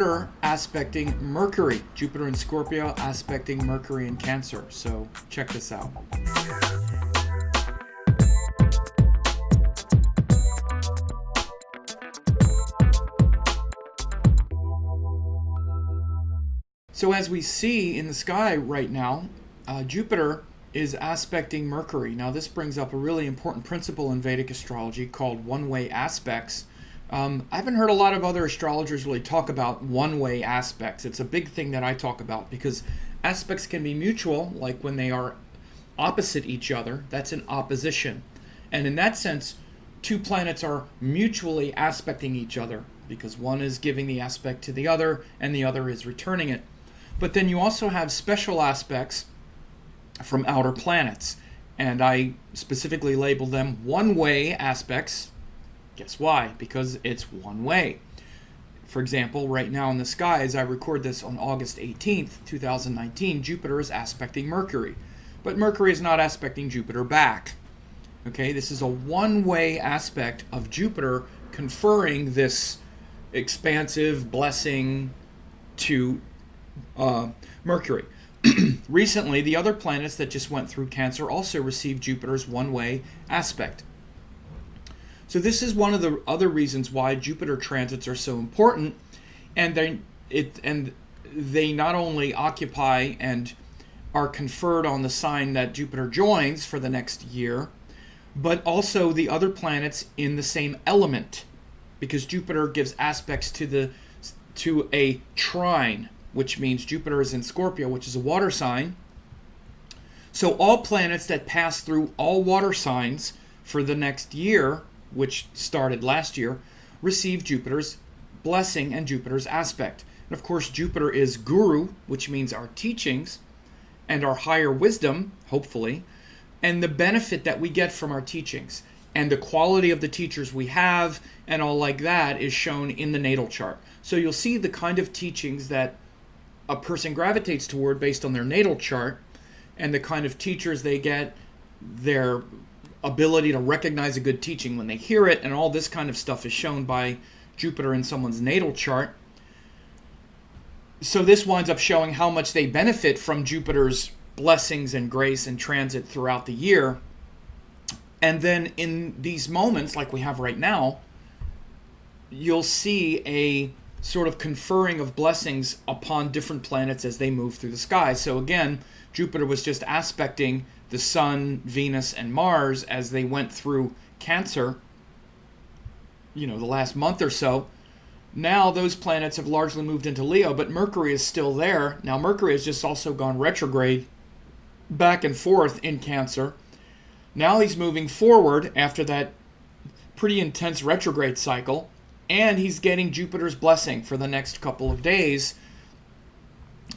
Jupiter aspecting Mercury. Jupiter in Scorpio aspecting Mercury in Cancer. So check this out. So as we see in the sky right now, Jupiter is aspecting Mercury. Now this brings up a really important principle in Vedic astrology called one-way aspects. I haven't heard a lot of other astrologers really talk about one-way aspects. It's a big thing that I talk about because aspects can be mutual, like when they are opposite each other. That's an opposition. And in that sense, two planets are mutually aspecting each other because one is giving the aspect to the other and the other is returning it. But then you also have special aspects from outer planets. And I specifically label them one-way aspects. Guess why? Because it's one way. For example, right now in the sky, as I record this on August 18th, 2019, Jupiter is aspecting Mercury. But Mercury is not aspecting Jupiter back. Okay, this is a one-way aspect of Jupiter conferring this expansive blessing to Mercury. Recently, the other planets that just went through Cancer also received Jupiter's one-way aspect. So this is one of the other reasons why Jupiter transits are so important, and they not only occupy and are conferred on the sign that Jupiter joins for the next year, but also the other planets in the same element, because Jupiter gives aspects to a trine, which means Jupiter is in Scorpio, which is a water sign. So all planets that pass through all water signs for the next year, which started last year, receive Jupiter's blessing and Jupiter's aspect. And of course, Jupiter is Guru, which means our teachings and our higher wisdom, hopefully, and the benefit that we get from our teachings. And the quality of the teachers we have and all like that is shown in the natal chart. So you'll see the kind of teachings that a person gravitates toward based on their natal chart and the kind of teachers they get, their ability to recognize a good teaching when they hear it, and all this kind of stuff is shown by Jupiter in someone's natal chart. So this winds up showing how much they benefit from Jupiter's blessings and grace and transit throughout the year. And then in these moments, like we have right now, you'll see a sort of conferring of blessings upon different planets as they move through the sky. So again, Jupiter was just aspecting the Sun, Venus, and Mars as they went through Cancer, the last month or so. Now those planets have largely moved into Leo, but Mercury is still there. Now Mercury has just also gone retrograde back and forth in Cancer. Now he's moving forward after that pretty intense retrograde cycle, and he's getting Jupiter's blessing for the next couple of days.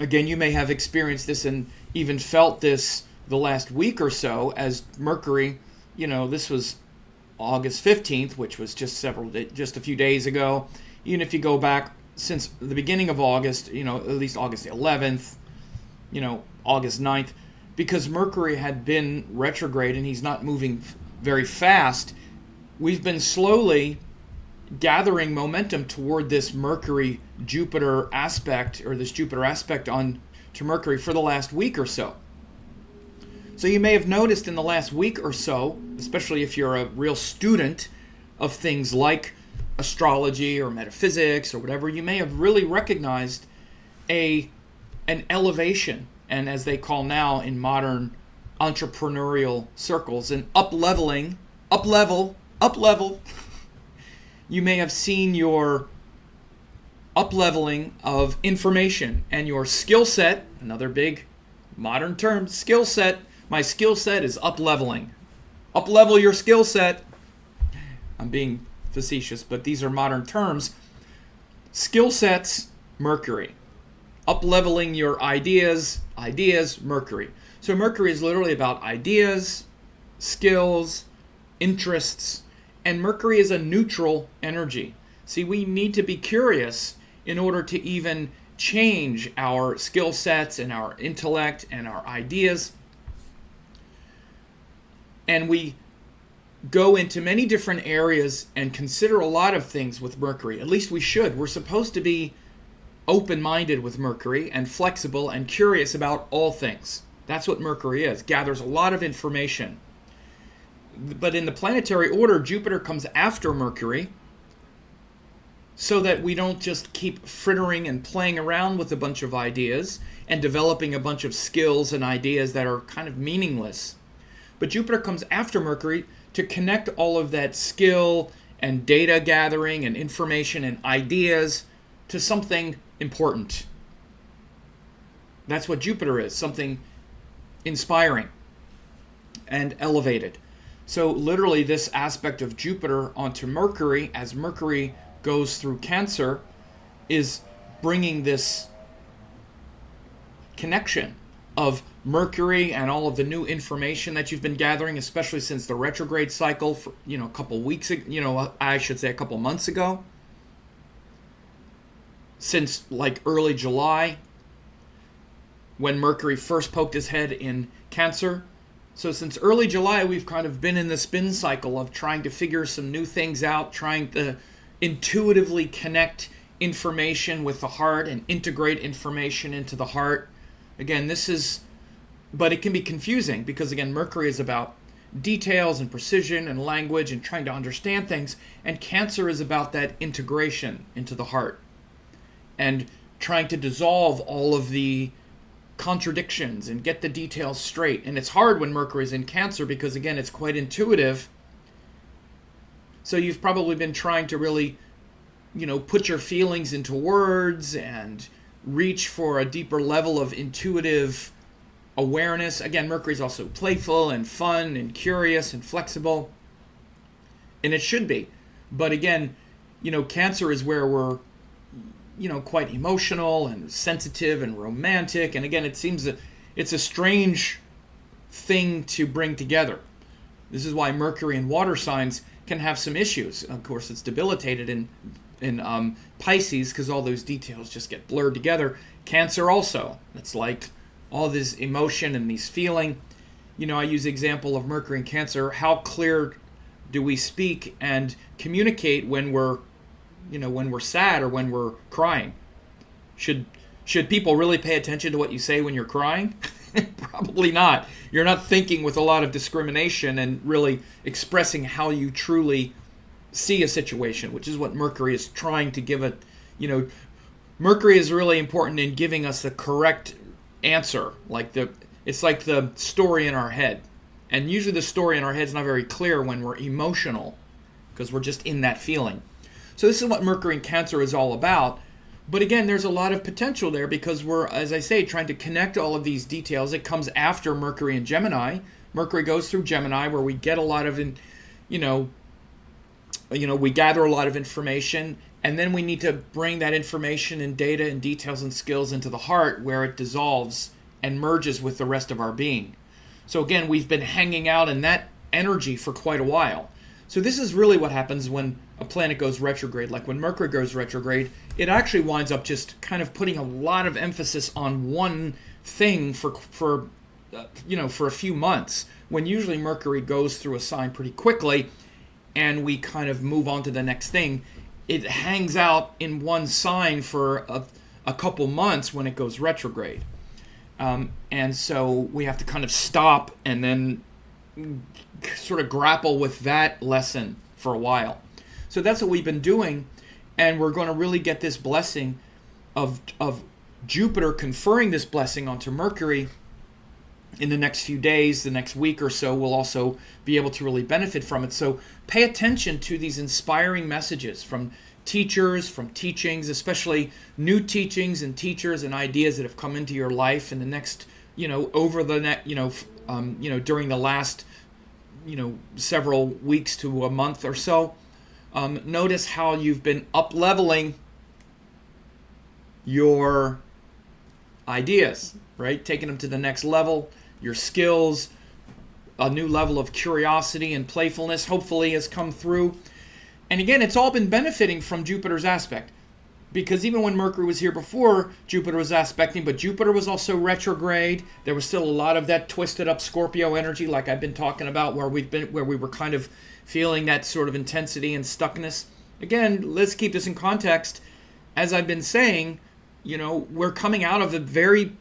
Again, you may have experienced this and even felt this the last week or so as Mercury, this was August 15th, which was just a few days ago. Even if you go back since the beginning of August, at least August 11th, August 9th, because Mercury had been retrograde and he's not moving very fast, we've been slowly gathering momentum toward this Mercury-Jupiter aspect, or this Jupiter aspect on to Mercury for the last week or so. So you may have noticed in the last week or so, especially if you're a real student of things like astrology or metaphysics or whatever, you may have really recognized an elevation, and as they call now in modern entrepreneurial circles, an up level. You may have seen your up-leveling of information and your skill set, another big modern term, skill set. My skill set is up-leveling. Up-level your skill set. I'm being facetious, but these are modern terms. Skill sets, Mercury. Up-leveling your ideas, Mercury. So Mercury is literally about ideas, skills, interests, and Mercury is a neutral energy. See, we need to be curious in order to even change our skill sets and our intellect and our ideas. And we go into many different areas and consider a lot of things with Mercury. At least we should. We're supposed to be open-minded with Mercury and flexible and curious about all things. That's what Mercury is. Gathers a lot of information. But in the planetary order, Jupiter comes after Mercury so that we don't just keep frittering and playing around with a bunch of ideas and developing a bunch of skills and ideas that are kind of meaningless. But Jupiter comes after Mercury to connect all of that skill and data gathering and information and ideas to something important. That's what Jupiter is, something inspiring and elevated. So literally this aspect of Jupiter onto Mercury as Mercury goes through Cancer is bringing this connection of Mercury and all of the new information that you've been gathering, especially since the retrograde cycle for, a couple weeks, I should say a couple months ago. Since like early July, when Mercury first poked his head in Cancer. So since early July, we've kind of been in the spin cycle of trying to figure some new things out, trying to intuitively connect information with the heart and integrate information into the heart. Again, but it can be confusing because, again, Mercury is about details and precision and language and trying to understand things, and Cancer is about that integration into the heart and trying to dissolve all of the contradictions and get the details straight. And it's hard when Mercury is in Cancer because, again, it's quite intuitive. So you've probably been trying to really, put your feelings into words and reach for a deeper level of intuitive awareness. Again, Mercury is also playful and fun and curious and flexible. And it should be. But again, Cancer is where we're, quite emotional and sensitive and romantic. And again, it seems that it's a strange thing to bring together. This is why Mercury in water signs can have some issues. Of course, it's debilitated in Pisces because all those details just get blurred together. Cancer also. It's like all this emotion and these feeling. I use the example of Mercury in Cancer. How clear do we speak and communicate when we're sad or when we're crying? Should people really pay attention to what you say when you're crying? Probably not. You're not thinking with a lot of discrimination and really expressing how you truly see a situation, which is what Mercury is trying to give it. Mercury is really important in giving us the correct answer. It's like the story in our head. And usually the story in our head is not very clear when we're emotional because we're just in that feeling. So this is what Mercury in Cancer is all about. But again, there's a lot of potential there because we're, as I say, trying to connect all of these details. It comes after Mercury in Gemini. Mercury goes through Gemini where we get a lot of, we gather a lot of information, and then we need to bring that information and data and details and skills into the heart where it dissolves and merges with the rest of our being. So again, we've been hanging out in that energy for quite a while. So this is really what happens when a planet goes retrograde. Like when Mercury goes retrograde, it actually winds up just kind of putting a lot of emphasis on one thing for a few months, when usually Mercury goes through a sign pretty quickly and we kind of move on to the next thing. It hangs out in one sign for a couple months when it goes retrograde. And so we have to kind of stop and then sort of grapple with that lesson for a while. So that's what we've been doing, and we're going to really get this blessing of Jupiter conferring this blessing onto Mercury in the next few days, the next week or so. We'll also be able to really benefit from it. So pay attention to these inspiring messages from teachers, from teachings, especially new teachings and teachers and ideas that have come into your life in the next, over the next, during the last, several weeks to a month or so. Notice how you've been up-leveling your ideas, right? Taking them to the next level, your skills, a new level of curiosity and playfulness hopefully has come through. And again, it's all been benefiting from Jupiter's aspect. Because even when Mercury was here before, Jupiter was aspecting, but Jupiter was also retrograde. There was still a lot of that twisted up Scorpio energy, like I've been talking about, where we were kind of feeling that sort of intensity and stuckness. Again, let's keep this in context. As I've been saying, we're coming out of a very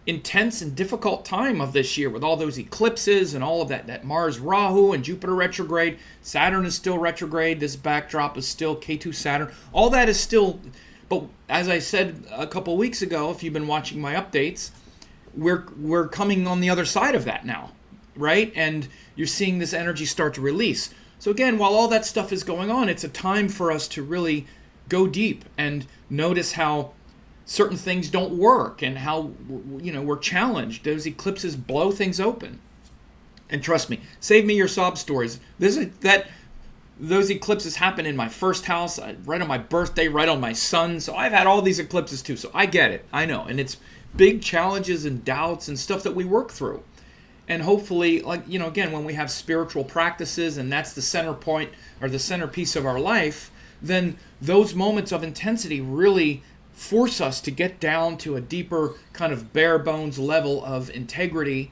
intense and difficult time of this year with all those eclipses and all of that Mars Rahu and Jupiter retrograde. Saturn is still retrograde. This backdrop is still K2 Saturn. All that is still, but as I said a couple weeks ago, if you've been watching my updates, we're coming on the other side of that now, right? And you're seeing this energy start to release. So again, while all that stuff is going on, it's a time for us to really go deep and notice how certain things don't work and how we're challenged. Those eclipses blow things open. And trust me, save me your sob stories. Those eclipses happen in my first house, right on my birthday, right on my sun. So I've had all these eclipses too. So I get it. I know. And it's big challenges and doubts and stuff that we work through. And hopefully, again, when we have spiritual practices and that's the center point or the centerpiece of our life, then those moments of intensity really force us to get down to a deeper kind of bare bones level of integrity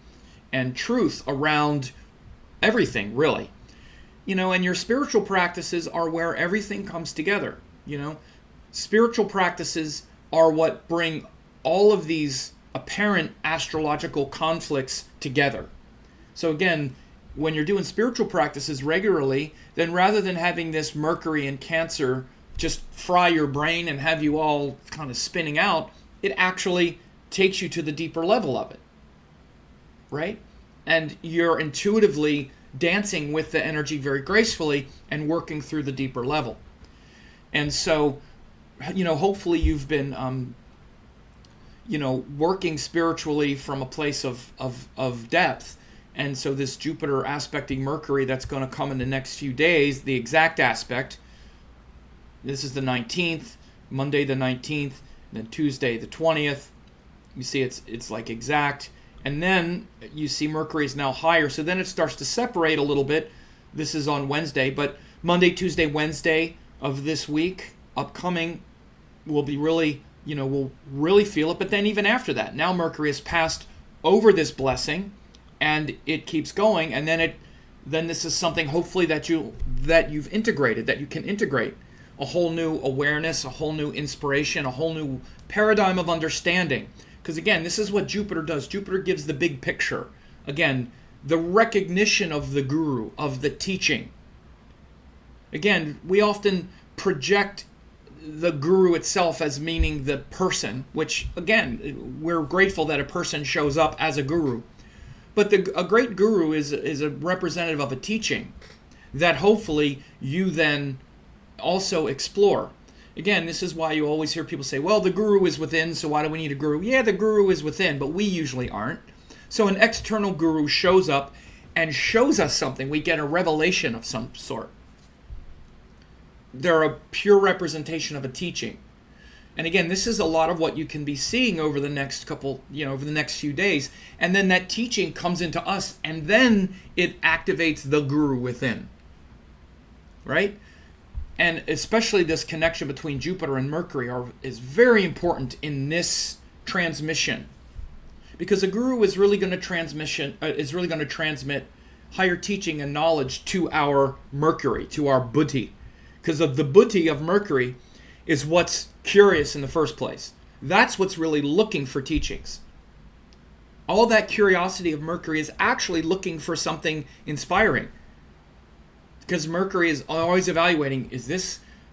and truth around everything, really. And your spiritual practices are where everything comes together. Spiritual practices are what bring all of these apparent astrological conflicts together. So again, when you're doing spiritual practices regularly, then rather than having this Mercury and Cancer just fry your brain and have you all kind of spinning out, it actually takes you to the deeper level of it, right? And you're intuitively dancing with the energy very gracefully and working through the deeper level. And so, hopefully you've been, working spiritually from a place of depth. And so this Jupiter aspecting Mercury that's going to come in the next few days, the exact aspect, this is the 19th, Monday the 19th, then Tuesday the 20th. You see it's like exact. And then you see Mercury is now higher. So then it starts to separate a little bit. This is on Wednesday, but Monday, Tuesday, Wednesday of this week, upcoming, will be really, we'll really feel it. But then even after that, now Mercury has passed over this blessing and it keeps going. And then this is something hopefully that you've integrated, that you can integrate. A whole new awareness, a whole new inspiration, a whole new paradigm of understanding. Because again, this is what Jupiter does. Jupiter gives the big picture. Again, the recognition of the guru, of the teaching. Again, we often project the guru itself as meaning the person, which again, we're grateful that a person shows up as a guru. But a great guru is a representative of a teaching that hopefully you then also explore. Again, this is why you always hear people say, well, the guru is within, so why do we need a guru? Yeah, the guru is within, but we usually aren't. So an external guru shows up and shows us something. We get a revelation of some sort. They're a pure representation of a teaching. And again, this is a lot of what you can be seeing over the next over the next few days. And then that teaching comes into us, and then it activates the guru within. Right? And especially this connection between Jupiter and Mercury is very important in this transmission, because a guru is really going to transmit higher teaching and knowledge to our Mercury, to our buddhi, because of the buddhi of Mercury is what's curious in the first place. That's what's really looking for teachings. All that curiosity of Mercury is actually looking for something inspiring. Because Mercury is always evaluating,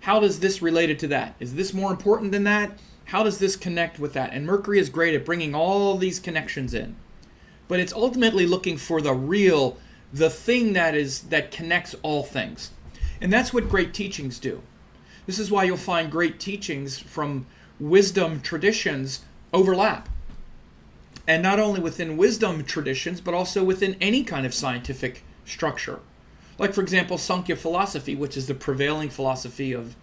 how does this relate to that? Is this more important than that? How does this connect with that? And Mercury is great at bringing all these connections in. But it's ultimately looking for the thing that connects all things. And that's what great teachings do. This is why you'll find great teachings from wisdom traditions overlap. And not only within wisdom traditions, but also within any kind of scientific structure. Like, for example, Sankhya philosophy, which is the prevailing philosophy of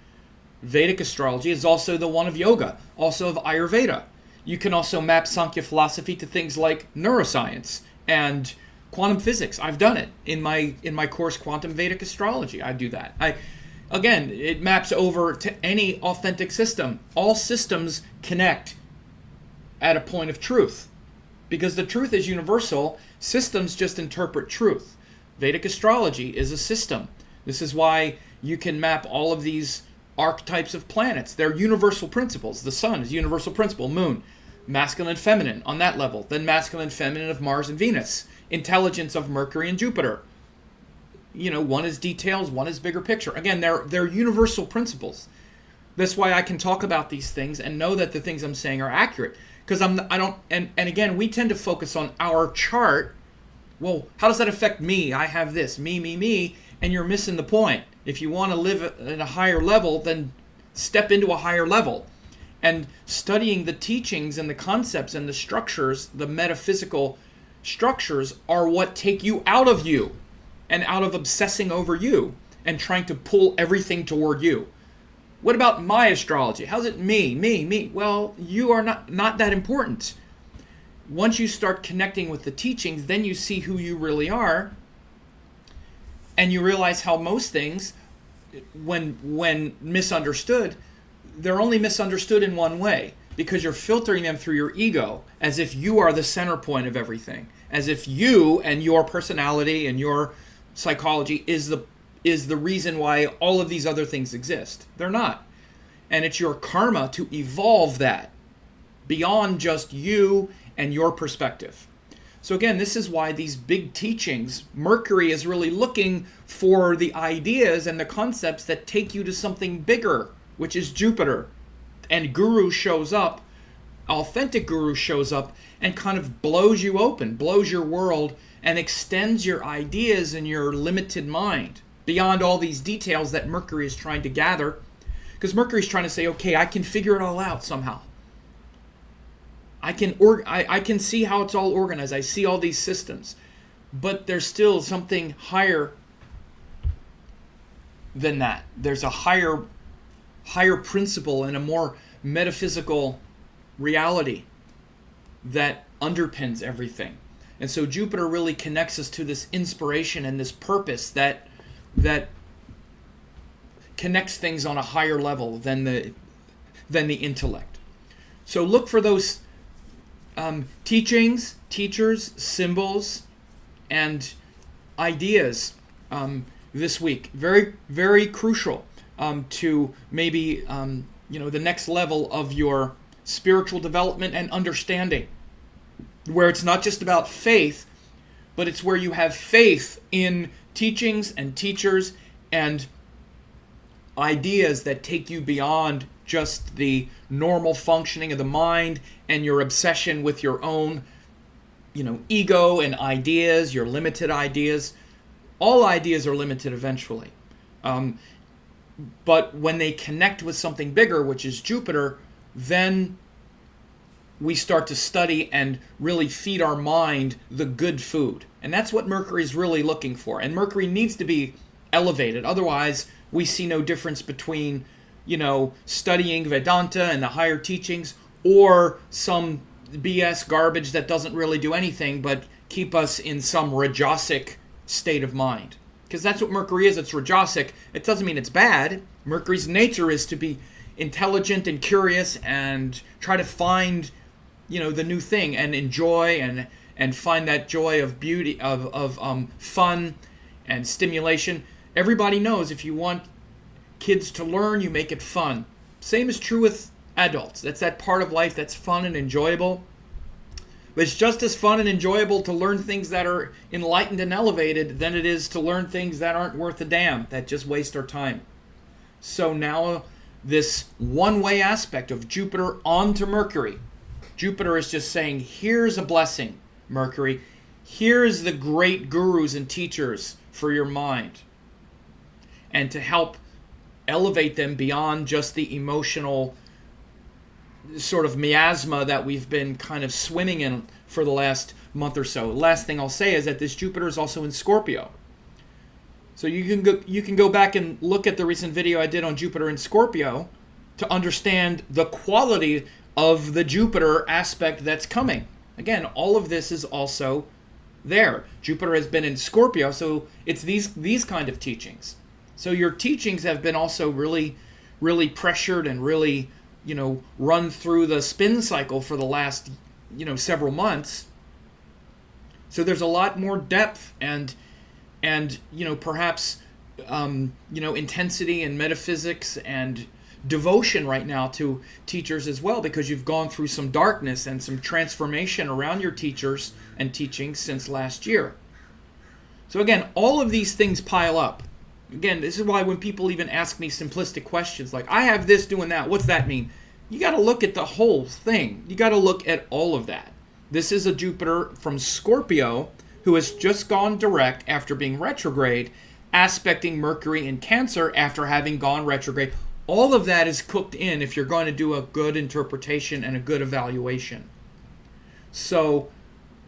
Vedic astrology, is also the one of yoga, also of Ayurveda. You can also map Sankhya philosophy to things like neuroscience and quantum physics. I've done it in my course, Quantum Vedic Astrology. I do that. Again, it maps over to any authentic system. All systems connect at a point of truth, because the truth is universal. Systems just interpret truth. Vedic astrology is a system. This is why you can map all of these archetypes of planets. They're universal principles. The sun is universal principle, moon, masculine and feminine on that level, then masculine and feminine of Mars and Venus, intelligence of Mercury and Jupiter. One is details, one is bigger picture. Again, they're universal principles. That's why I can talk about these things and know that the things I'm saying are accurate. Because and again, we tend to focus on our chart. Well, how does that affect me? I have this, me, and you're missing the point. If you want to live at a higher level, then step into a higher level. And studying the teachings and the concepts and the structures, the metaphysical structures, are what take you out of you and out of obsessing over you and trying to pull everything toward you. What about my astrology? How's it me? Well, you are not that important. Once you start connecting with the teachings, then you see who you really are, and you realize how most things, when misunderstood, they're only misunderstood in one way, because you're filtering them through your ego, as if you are the center point of everything, as if you and your personality and your psychology is the reason why all of these other things exist. They're not. And it's your karma to evolve that beyond just you and your perspective. So again, this is why these big teachings, Mercury is really looking for the ideas and the concepts that take you to something bigger, which is Jupiter. And Guru shows up, authentic Guru shows up and kind of blows you open, blows your world, and extends your ideas and your limited mind beyond all these details that Mercury is trying to gather. Because Mercury is trying to say, okay, I can figure it all out somehow. I can see how it's all organized. I see all these systems. But there's still something higher than that. There's a higher principle and a more metaphysical reality that underpins everything. And so Jupiter really connects us to this inspiration and this purpose that connects things on a higher level than the intellect. So look for those teachings, teachers, symbols, and ideas this week. Very, very crucial to maybe the next level of your spiritual development and understanding, where it's not just about faith, but it's where you have faith in teachings and teachers and ideas that take you beyond just the normal functioning of the mind and your obsession with your own, ego and ideas, your limited ideas. All ideas are limited eventually. But when they connect with something bigger, which is Jupiter, then we start to study and really feed our mind the good food. And that's what Mercury is really looking for. And Mercury needs to be elevated. Otherwise, we see no difference between, studying Vedanta and the higher teachings or some BS garbage that doesn't really do anything but keep us in some rajasic state of mind. Because that's what Mercury is. It's rajasic. It doesn't mean it's bad. Mercury's nature is to be intelligent and curious and try to find the new thing and enjoy and find that joy of beauty, of fun and stimulation. Everybody knows if you want kids to learn, you make it fun. Same is true with adults. That's that part of life that's fun and enjoyable. But it's just as fun and enjoyable to learn things that are enlightened and elevated than it is to learn things that aren't worth a damn, that just waste our time. So now this one-way aspect of Jupiter onto Mercury. Jupiter is just saying, here's a blessing, Mercury. Here's the great gurus and teachers for your mind. And to help elevate them beyond just the emotional sort of miasma that we've been kind of swimming in for the last month or so. Last thing I'll say is that this Jupiter is also in Scorpio. So you can go back and look at the recent video I did on Jupiter in Scorpio to understand the quality of the Jupiter aspect that's coming. Again, all of this is also there. Jupiter has been in Scorpio, so it's these kind of teachings. So your teachings have been also really, really pressured and really, run through the spin cycle for the last, several months. So there's a lot more depth and perhaps intensity and metaphysics and devotion right now to teachers as well, because you've gone through some darkness and some transformation around your teachers and teaching since last year. So again, all of these things pile up. Again, this is why when people even ask me simplistic questions like, I have this doing that, what's that mean? You got to look at the whole thing. You got to look at all of that. This is a Jupiter from Scorpio who has just gone direct after being retrograde, aspecting Mercury in Cancer after having gone retrograde. All of that is cooked in if you're going to do a good interpretation and a good evaluation. So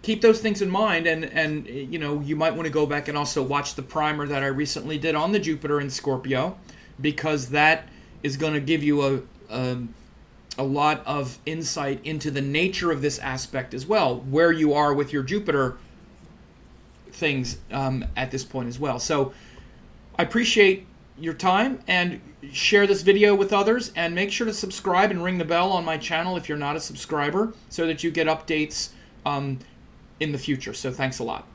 keep those things in mind, and you might want to go back and also watch the primer that I recently did on the Jupiter in Scorpio, because that is going to give you a lot of insight into the nature of this aspect as well, where you are with your Jupiter things at this point as well. So I appreciate your time, and share this video with others, and make sure to subscribe and ring the bell on my channel if you're not a subscriber, so that you get updates in the future. So thanks a lot.